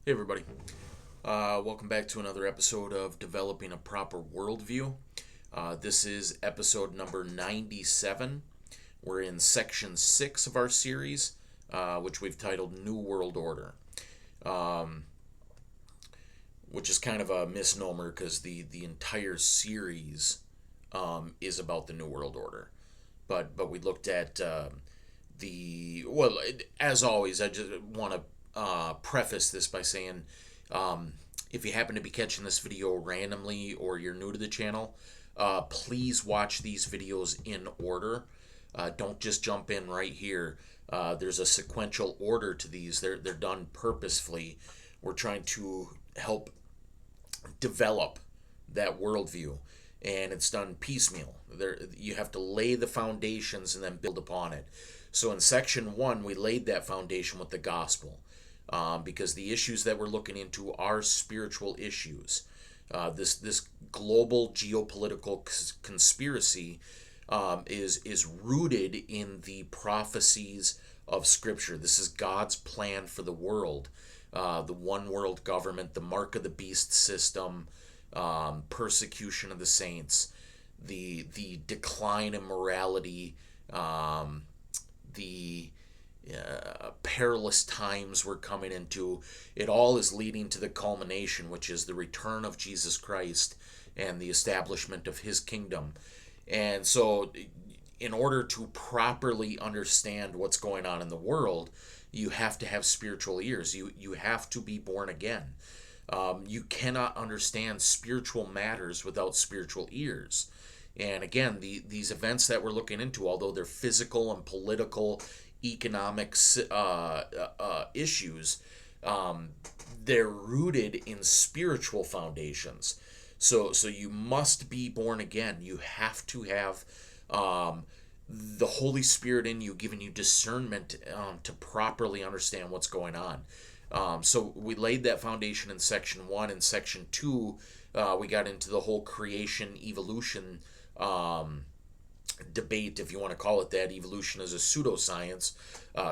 Hey everybody, welcome back to another episode of Developing a Proper Worldview. This is episode number 97. We're in section 6 of our series, which we've titled New World Order, which is kind of a misnomer because the entire series is about the New World Order. But we looked at as always, I just want to preface this by saying, if you happen to be catching this video randomly or you're new to the channel, please watch these videos in order. Don't just jump in right here. There's a sequential order to these. They're done purposefully. We're trying to help develop that worldview, and it's done piecemeal. You have to lay the foundations and then build upon it. So in section 1, we laid that foundation with the gospel, because the issues that we're looking into are spiritual issues. This global geopolitical conspiracy is rooted in the prophecies of Scripture. This is God's plan for the world. The one world government, the mark of the beast system, persecution of the saints, the decline in morality, the perilous times we're coming into. It all is leading to the culmination, which is the return of Jesus Christ and the establishment of his kingdom. And so, in order to properly understand what's going on in the world, you have to have spiritual ears. You have to be born again. You cannot understand spiritual matters without spiritual ears. And again, these events that we're looking into, although they're physical and political, economic issues, they're rooted in spiritual foundations. So you must be born again. You have to have the Holy Spirit in you, giving you discernment to properly understand what's going on. So we laid that foundation in section 1. In section 2, we got into the whole creation evolution debate, if you want to call it that. Evolution is a pseudoscience.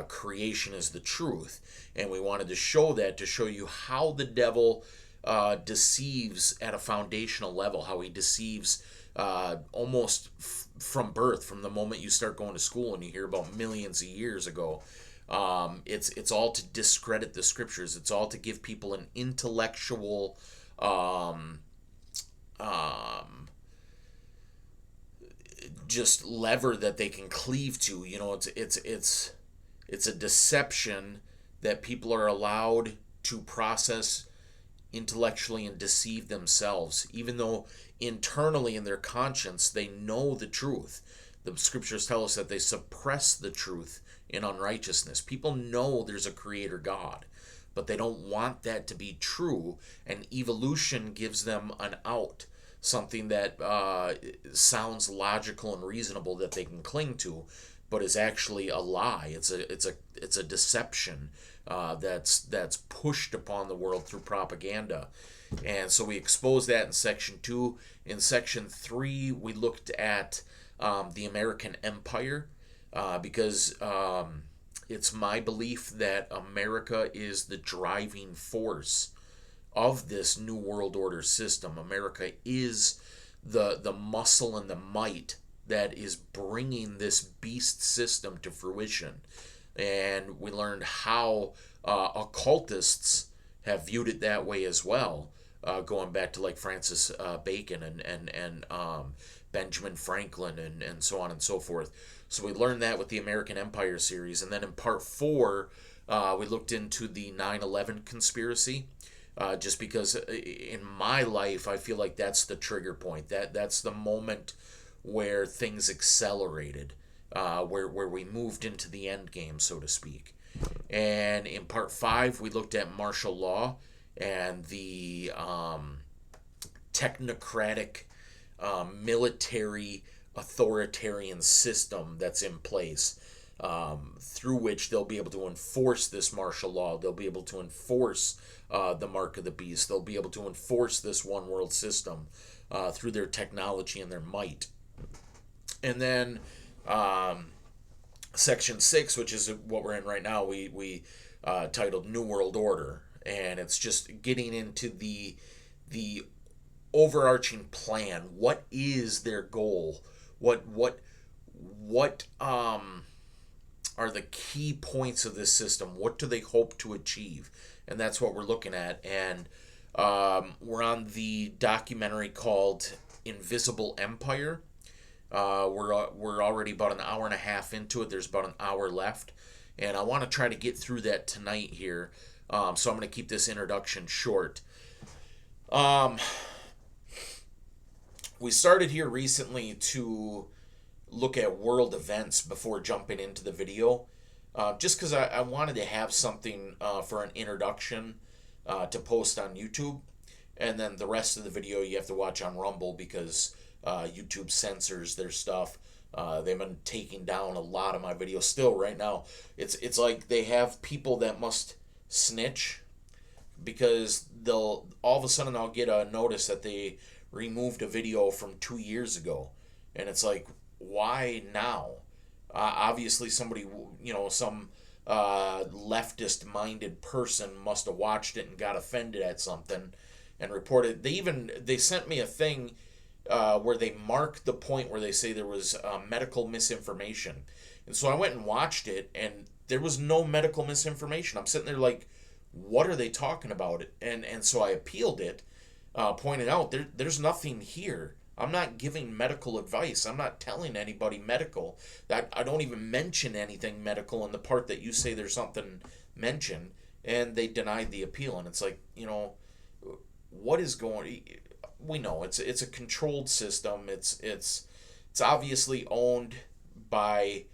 Creation is the truth. And we wanted to show that, to show you how the devil deceives at a foundational level, how he deceives almost from birth, from the moment you start going to school and you hear about millions of years ago. It's all to discredit the scriptures. It's all to give people an intellectual just lever that they can cleave to. It's a deception that people are allowed to process intellectually and deceive themselves, even though internally in their conscience they know the truth. The scriptures tell us that they suppress the truth in unrighteousness. People know there's a creator God, but they don't want that to be true, and evolution gives them an out, something that sounds logical and reasonable that they can cling to, but is actually a lie. It's a deception that's pushed upon the world through propaganda. And so we exposed that in section 2. In section 3, we looked at the American Empire, because it's my belief that America is the driving force of this New World Order system. America is the muscle and the might that is bringing this beast system to fruition. And we learned how occultists have viewed it that way as well, going back to like Francis Bacon and Benjamin Franklin and so on and so forth. So we learned that with the American Empire series. And then in part 4, we looked into the 9/11 conspiracy. Just because in my life I feel like that's the trigger point. That's the moment where things accelerated, where we moved into the end game, so to speak. And in part 5, we looked at martial law and the technocratic military authoritarian system that's in place, through which they'll be able to enforce this martial law. They'll be able to enforce the mark of the beast. They'll be able to enforce this one world system through their technology and their might. And then section 6, which is what we're in right now, we titled New World Order. and it's just getting into the overarching plan. What is their goal? What are the key points of this system? What do they hope to achieve? And that's what we're looking at. And we're on the documentary called Invisible Empire. We're already about an hour and a half into it. There's about an hour left, and I want to try to get through that tonight here. So I'm going to keep this introduction short. Um, we started here recently to look at world events before jumping into the video, just because I wanted to have something for an introduction to post on YouTube, and then the rest of the video you have to watch on Rumble because YouTube censors their stuff. They've been taking down a lot of my videos. Still, right now, it's like they have people that must snitch because they'll all of a sudden I'll get a notice that they removed a video from 2 years ago, and it's like, why now? Obviously, somebody, some leftist minded person must have watched it and got offended at something and reported. They sent me a thing where they mark the point where they say there was medical misinformation. And so I went and watched it, and there was no medical misinformation. I'm sitting there like, what are they talking about? And so I appealed it, pointed out there's nothing here. I'm not giving medical advice. I'm not telling anybody medical. I don't even mention anything medical in the part that you say there's something mentioned. And they denied the appeal. And it's like, what is going? We know it's a controlled system. It's obviously owned by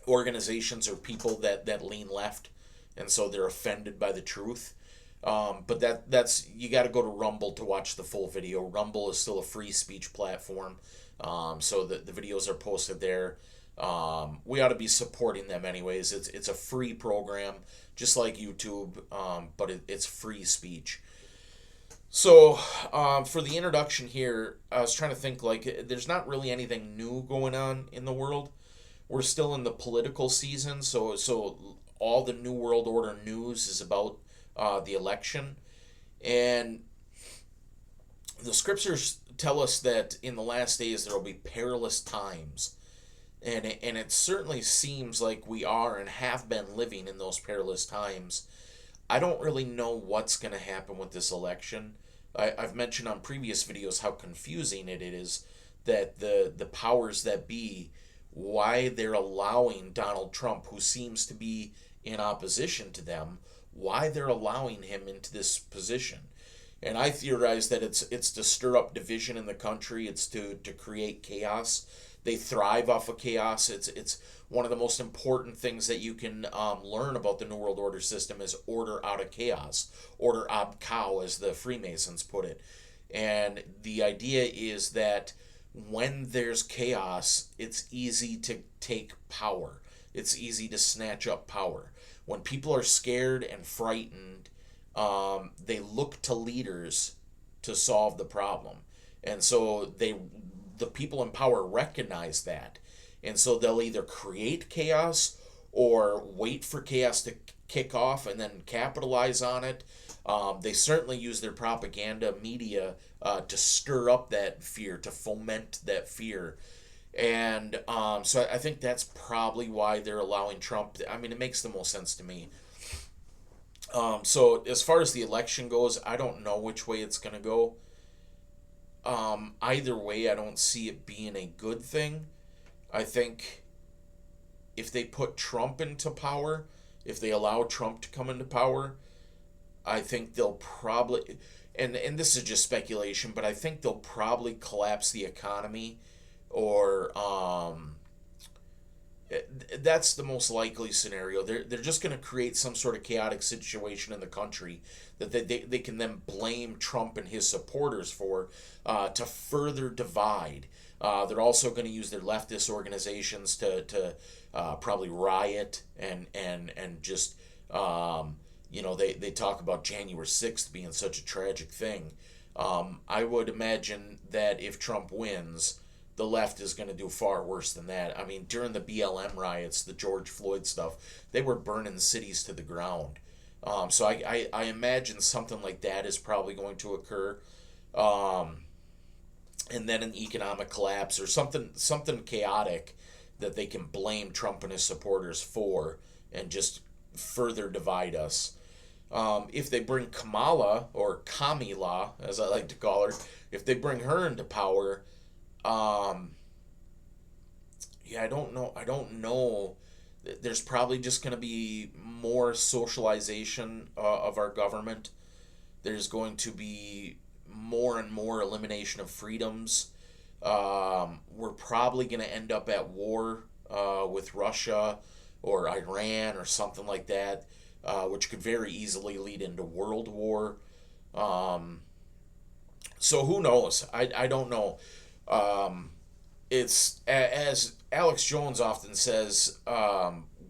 organizations or people that lean left, and so they're offended by the truth. But that's you got to go to Rumble to watch the full video. Rumble is still a free speech platform, so the videos are posted there. We ought to be supporting them anyways. It's a free program, just like YouTube, but it's free speech. So, for the introduction here, I was trying to think, like, there's not really anything new going on in the world. We're still in the political season, so all the New World Order news is about the election. And the scriptures tell us that in the last days there will be perilous times. And it certainly seems like we are and have been living in those perilous times. I don't really know what's going to happen with this election. I've mentioned on previous videos how confusing it is that the powers that be, why they're allowing Donald Trump, who seems to be in opposition to them, why they're allowing him into this position. And I theorize that it's to stir up division in the country. It's to create chaos. They thrive off of chaos. It's one of the most important things that you can learn about the New World Order system is order out of chaos. Order ab chao, as the Freemasons put it. And the idea is that when there's chaos, it's easy to take power. It's easy to snatch up power. When people are scared and frightened, they look to leaders to solve the problem. And so the people in power recognize that. And so they'll either create chaos or wait for chaos to kick off and then capitalize on it. They certainly use their propaganda media to stir up that fear, to foment that fear. And so I think that's probably why they're allowing Trump. I mean, it makes the most sense to me. So as far as the election goes, I don't know which way it's going to go. Either way, I don't see it being a good thing. I think if they put Trump into power, if they allow Trump to come into power, I think they'll probably, and this is just speculation, but I think they'll probably collapse the economy, or that's the most likely scenario. They're just going to create some sort of chaotic situation in the country that they can then blame Trump and his supporters for, to further divide. They're also going to use their leftist organizations to probably riot and just they talk about January 6th being such a tragic thing. I would imagine that if Trump wins, the left is going to do far worse than that. I mean, during the BLM riots, the George Floyd stuff, they were burning cities to the ground. So I imagine something like that is probably going to occur. Um, and then an economic collapse or something chaotic that they can blame Trump and his supporters for and just further divide us. If they bring Kamala, or Kamila, as I like to call her, if they bring her into power, um, yeah, I don't know. I don't know. There's probably just going to be more socialization of our government. There's going to be more and more elimination of freedoms. We're probably going to end up at war with Russia or Iran or something like that, which could very easily lead into World War. Um, so who knows? I don't know. Um, it's as Alex Jones often says,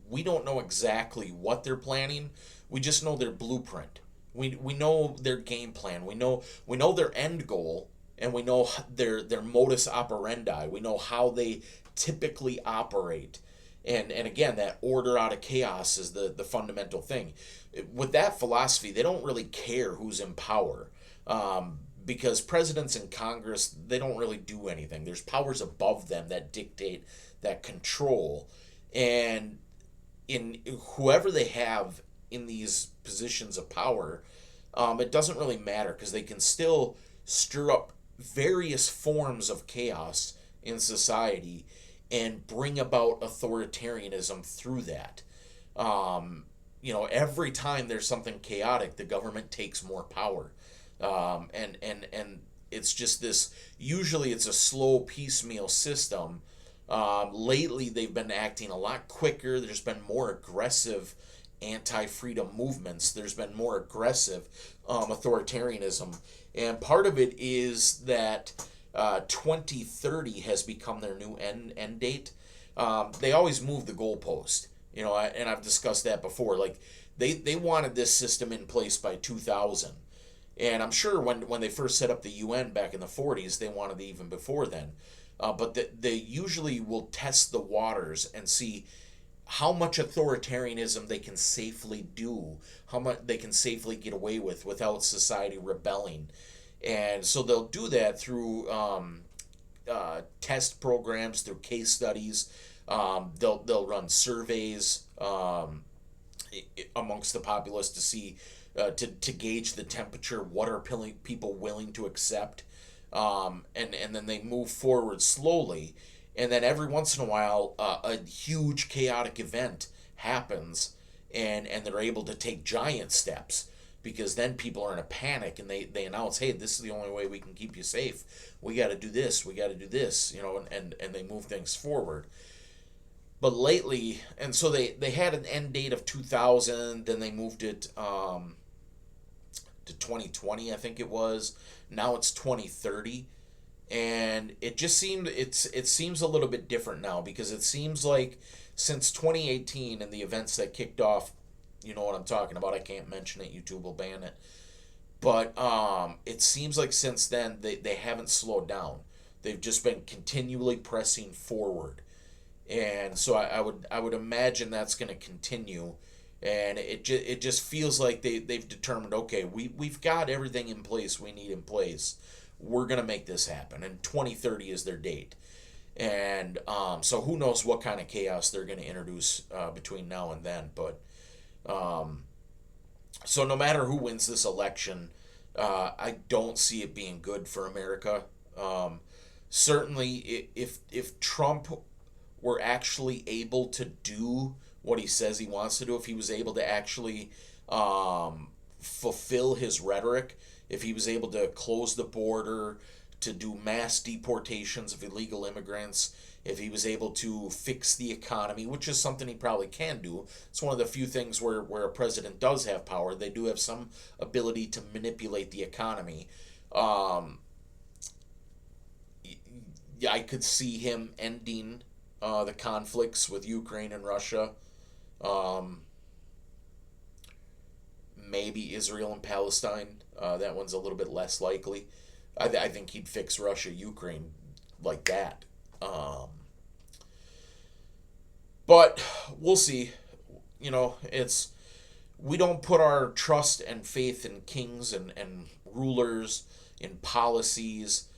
we don't know exactly what they're planning. We just know their blueprint. We know their game plan. We know their end goal, and we know their modus operandi. We know how they typically operate. And again, that order out of chaos is the fundamental thing. With that philosophy, they don't really care who's in power. Because presidents and Congress, they don't really do anything. There's powers above them that dictate that control. And in whoever they have in these positions of power, it doesn't really matter because they can still stir up various forms of chaos in society and bring about authoritarianism through that. Every time there's something chaotic, the government takes more power. And it's just this, usually it's a slow piecemeal system. Lately they've been acting a lot quicker. There's been more aggressive anti-freedom movements. There's been more aggressive authoritarianism. And part of it is that 2030 has become their new end date. They always move the goalpost, and I've discussed that before. Like they wanted this system in place by 2000. And I'm sure when they first set up the UN back in the 40s, they wanted it even before then. But they usually will test the waters and see how much authoritarianism they can safely do, how much they can safely get away with without society rebelling. And so they'll do that through test programs, through case studies. They'll run surveys amongst the populace to see to gauge the temperature. What are people willing to accept? And then they move forward slowly, and then every once in a while a huge chaotic event happens, and they're able to take giant steps because then people are in a panic and they announce, hey, this is the only way we can keep you safe. We got to do this. We got to do this. And they move things forward. But lately, and so they had an end date of 2000, then they moved it to 2020, I think it was. Now it's 2030, and it seems a little bit different now because it seems like since 2018 and the events that kicked off, you know what I'm talking about. I can't mention it. YouTube will ban it. But it seems like since then they haven't slowed down. They've just been continually pressing forward, and so I would imagine that's going to continue. And it just feels like they've determined, okay, we've got everything in place we need in place. We're going to make this happen. And 2030 is their date. And so who knows what kind of chaos they're going to introduce between now and then. But so no matter who wins this election, I don't see it being good for America. Certainly, if Trump were actually able to do what he says he wants to do, if he was able to actually fulfill his rhetoric, if he was able to close the border, to do mass deportations of illegal immigrants, if he was able to fix the economy, which is something he probably can do. It's one of the few things where a president does have power. They do have some ability to manipulate the economy. I could see him ending the conflicts with Ukraine and Russia. Um, Maybe Israel and Palestine. That one's a little bit less likely. I think he'd fix Russia, Ukraine like that. Um, but we'll see. You know, it's we don't put our trust and faith in kings and rulers, in policies.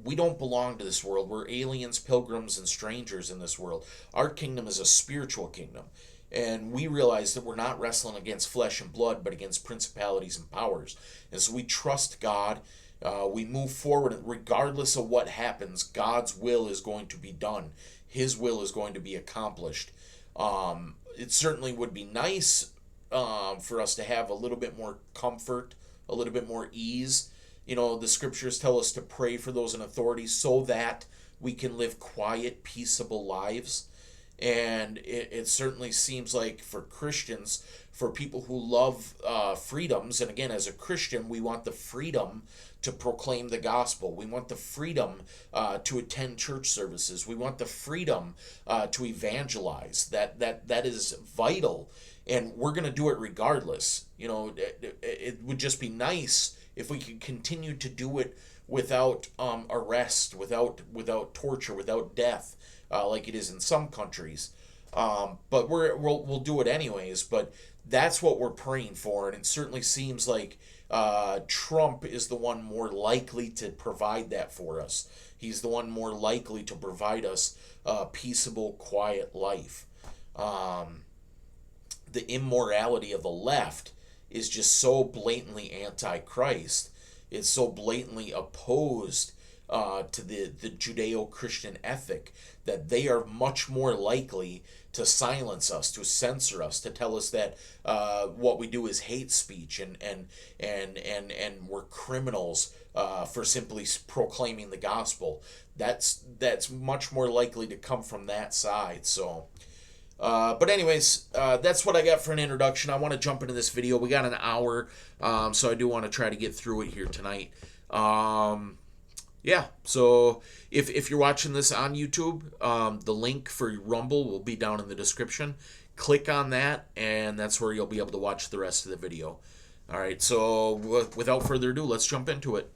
We don't belong to this world. We're aliens, pilgrims, and strangers in this world. Our kingdom is a spiritual kingdom. And we realize that we're not wrestling against flesh and blood, but against principalities and powers. And so we trust God. We move forward, and regardless of what happens, God's will is going to be done. His will is going to be accomplished. It certainly would be nice for us to have a little bit more comfort, a little bit more ease. You know, the scriptures tell us to pray for those in authority so that we can live quiet, peaceable lives. And it certainly seems like for Christians, for people who love freedoms, and again, as a Christian, we want the freedom to proclaim the gospel. We want the freedom to attend church services. We want the freedom to evangelize. That is vital, and we're going to do it regardless. You know, it would just be nice if we could continue to do it without arrest, without torture, without death, like it is in some countries. But we'll do it anyways. But that's what we're praying for, and it certainly seems like Trump is the one more likely to provide that for us. He's the one more likely to provide us a peaceable, quiet life. The immorality of the left is just so blatantly anti-Christ. It's so blatantly opposed to the Judeo-Christian ethic that they are much more likely to silence us, to censor us, to tell us that what we do is hate speech and we're criminals for simply proclaiming the gospel. That's much more likely to come from that side. So. But anyways, that's what I got for an introduction. I want to jump into this video. We got an hour, so I do want to try to get through it here tonight. Yeah, so if you're watching this on YouTube, the link for Rumble will be down in the description. Click on that, and that's where you'll be able to watch the rest of the video. All right, so without further ado, let's jump into it.